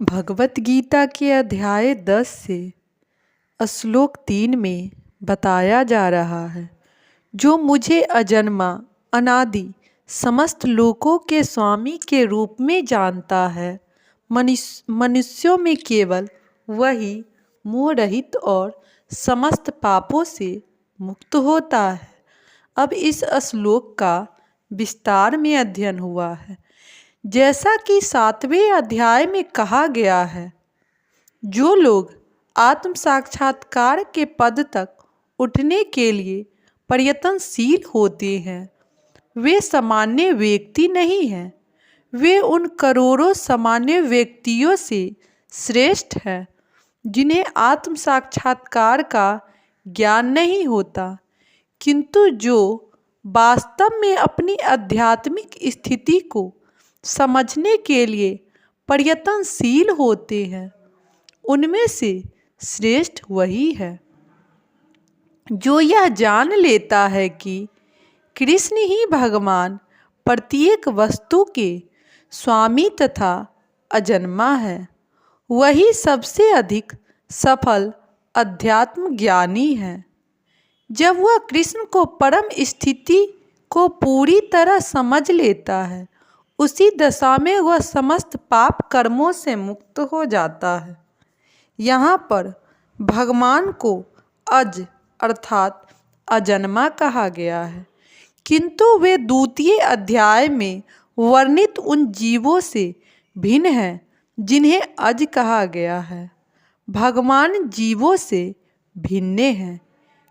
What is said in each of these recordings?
भगवत गीता के अध्याय 10 से श्लोक 3 में बताया जा रहा है, जो मुझे अजन्मा अनादि समस्त लोकों के स्वामी के रूप में जानता है, मनुष्यों में केवल वही मोह रहित और समस्त पापों से मुक्त होता है। अब इस श्लोक का विस्तार में अध्ययन हुआ है। जैसा कि 7वें अध्याय में कहा गया है, जो लोग आत्म साक्षात्कार के पद तक उठने के लिए प्रयत्नशील होते हैं, वे सामान्य व्यक्ति नहीं हैं। वे उन करोड़ों सामान्य व्यक्तियों से श्रेष्ठ हैं जिन्हें आत्म साक्षात्कार का ज्ञान नहीं होता, किंतु जो वास्तव में अपनी आध्यात्मिक स्थिति को समझने के लिए प्रयत्नशील होते हैं। उनमें से श्रेष्ठ वही है जो यह जान लेता है कि कृष्ण ही भगवान प्रत्येक वस्तु के स्वामी तथा अजन्मा है। वही सबसे अधिक सफल अध्यात्म ज्ञानी है। जब वह कृष्ण को परम स्थिति को पूरी तरह समझ लेता है, उसी दशा में वह समस्त पाप कर्मों से मुक्त हो जाता है। यहाँ पर भगवान को अज अर्थात अजन्मा कहा गया है, किंतु वे द्वितीय अध्याय में वर्णित उन जीवों से भिन्न हैं जिन्हें अज कहा गया है। भगवान जीवों से भिन्न हैं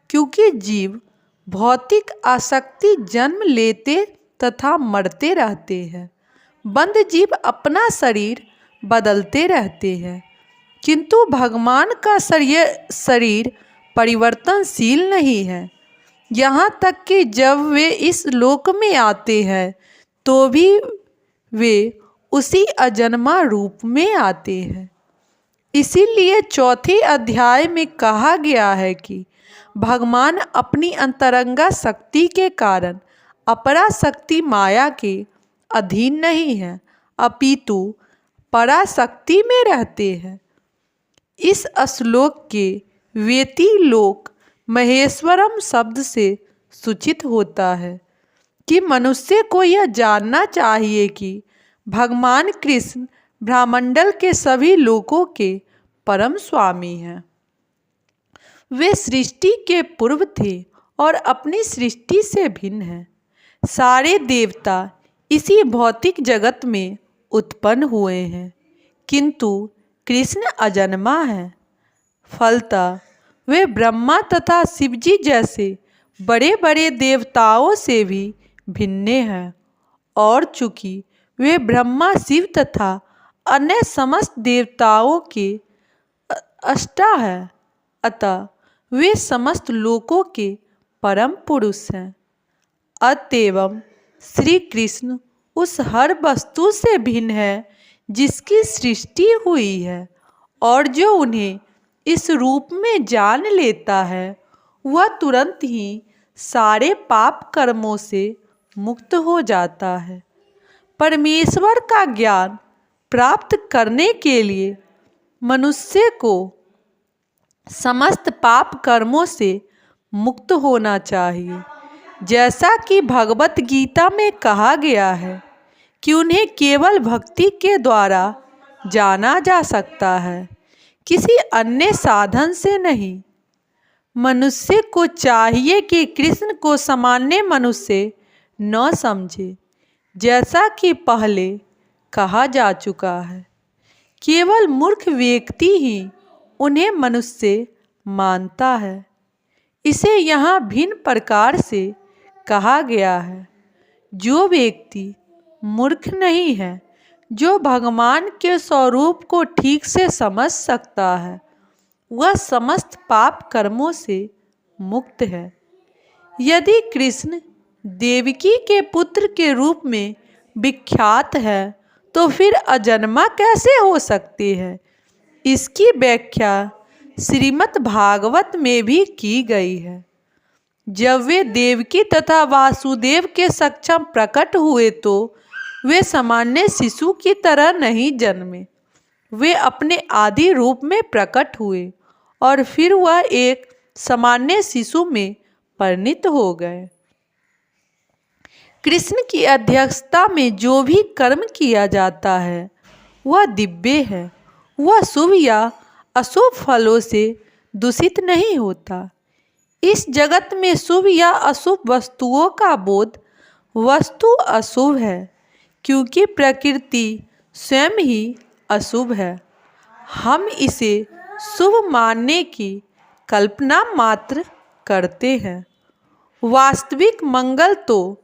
क्योंकि जीव भौतिक आसक्ति जन्म लेते तथा मरते रहते हैं। बंध जीव अपना शरीर बदलते रहते हैं, किंतु भगवान का शरीर परिवर्तनशील नहीं है। यहाँ तक कि जब वे इस लोक में आते हैं तो भी वे उसी अजन्मा रूप में आते हैं। इसीलिए चौथे अध्याय में कहा गया है कि भगवान अपनी अंतरंगा शक्ति के कारण अपराशक्ति माया के अधीन नहीं है, अपितु पराशक्ति में रहते हैं। इस श्लोक के वेति लोक महेश्वरम शब्द से सूचित होता है कि मनुष्य को यह जानना चाहिए कि भगवान कृष्ण ब्रह्मांड के सभी लोकों के परम स्वामी हैं। वे सृष्टि के पूर्व थे और अपनी सृष्टि से भिन्न हैं। सारे देवता इसी भौतिक जगत में उत्पन्न हुए हैं, किंतु कृष्ण अजन्मा हैं। फलतः वे ब्रह्मा तथा शिवजी जैसे बड़े बड़े देवताओं से भी भिन्न हैं, और चूंकि वे ब्रह्मा शिव तथा अन्य समस्त देवताओं के अष्टा हैं, अतः वे समस्त लोकों के परम पुरुष हैं। अतएव श्री कृष्ण उस हर वस्तु से भिन्न है जिसकी सृष्टि हुई है, और जो उन्हें इस रूप में जान लेता है वह तुरंत ही सारे पाप कर्मों से मुक्त हो जाता है। परमेश्वर का ज्ञान प्राप्त करने के लिए मनुष्य को समस्त पाप कर्मों से मुक्त होना चाहिए। जैसा कि भगवत गीता में कहा गया है कि उन्हें केवल भक्ति के द्वारा जाना जा सकता है, किसी अन्य साधन से नहीं। मनुष्य को चाहिए कि कृष्ण को सामान्य मनुष्य न समझे, जैसा कि पहले कहा जा चुका है। केवल मूर्ख व्यक्ति ही उन्हें मनुष्य मानता है। इसे यहाँ भिन्न प्रकार से कहा गया है। जो व्यक्ति मूर्ख नहीं है, जो भगवान के स्वरूप को ठीक से समझ सकता है, वह समस्त पाप कर्मों से मुक्त है। यदि कृष्ण देवकी के पुत्र के रूप में विख्यात है तो फिर अजन्मा कैसे हो सकते हैं? इसकी व्याख्या श्रीमद् भागवत में भी की गई है। जब वे देवकी तथा वासुदेव के सक्षम प्रकट हुए तो वे सामान्य शिशु की तरह नहीं जन्मे, वे अपने आदि रूप में प्रकट हुए और फिर वह एक सामान्य शिशु में परिणित हो गए। कृष्ण की अध्यक्षता में जो भी कर्म किया जाता है वह दिव्य है। वह शुभ या अशुभ फलों से दूषित नहीं होता। इस जगत में शुभ या अशुभ वस्तुओं का बोध वस्तु अशुभ है, क्योंकि प्रकृति स्वयं ही अशुभ है। हम इसे शुभ मानने की कल्पना मात्र करते हैं। वास्तविक मंगल तो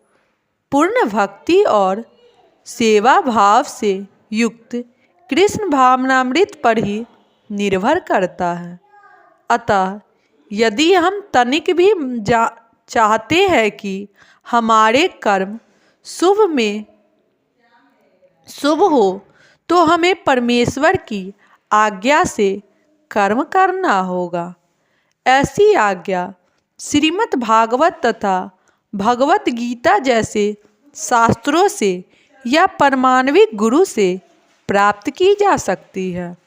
पूर्ण भक्ति और सेवा भाव से युक्त कृष्ण भावनामृत पर ही निर्भर करता है। अतः यदि हम तनिक भी चाहते हैं कि हमारे कर्म शुभ हो, तो हमें परमेश्वर की आज्ञा से कर्म करना होगा। ऐसी आज्ञा श्रीमद् भागवत तथा भगवत गीता जैसे शास्त्रों से या परमाणविक गुरु से प्राप्त की जा सकती है।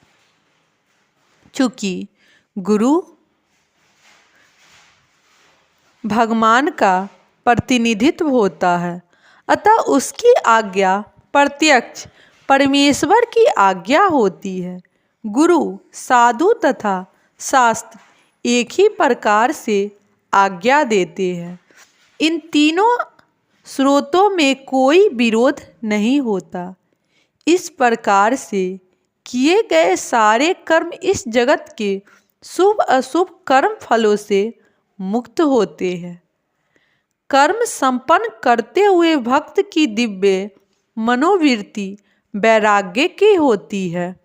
चूँकि गुरु भगवान का प्रतिनिधित्व होता है, अतः उसकी आज्ञा प्रत्यक्ष परमेश्वर की आज्ञा होती है। गुरु, साधु तथा शास्त्र एक ही प्रकार से आज्ञा देते हैं। इन तीनों स्रोतों में कोई विरोध नहीं होता। इस प्रकार से किए गए सारे कर्म इस जगत के शुभ अशुभ कर्म फलों से मुक्त होते हैं। कर्म संपन्न करते हुए भक्त की दिव्य मनोवृत्ति वैराग्य की होती है,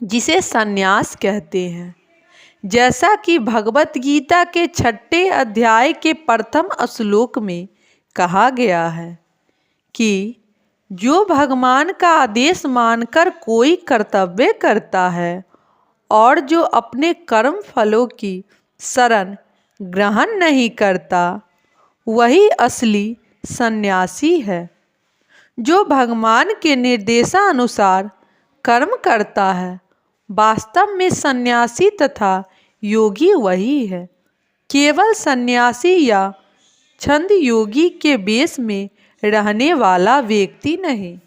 जिसे संन्यास कहते हैं। जैसा कि भगवत गीता के 6वें अध्याय के प्रथम श्लोक में कहा गया है कि जो भगवान का आदेश मानकर कोई कर्तव्य करता है और जो अपने कर्म फलों की शरण ग्रहण नहीं करता, वही असली सन्यासी है। जो भगवान के निर्देशानुसार कर्म करता है, वास्तव में सन्यासी तथा योगी वही है, केवल सन्यासी या छंद योगी के वेश में रहने वाला व्यक्ति नहीं।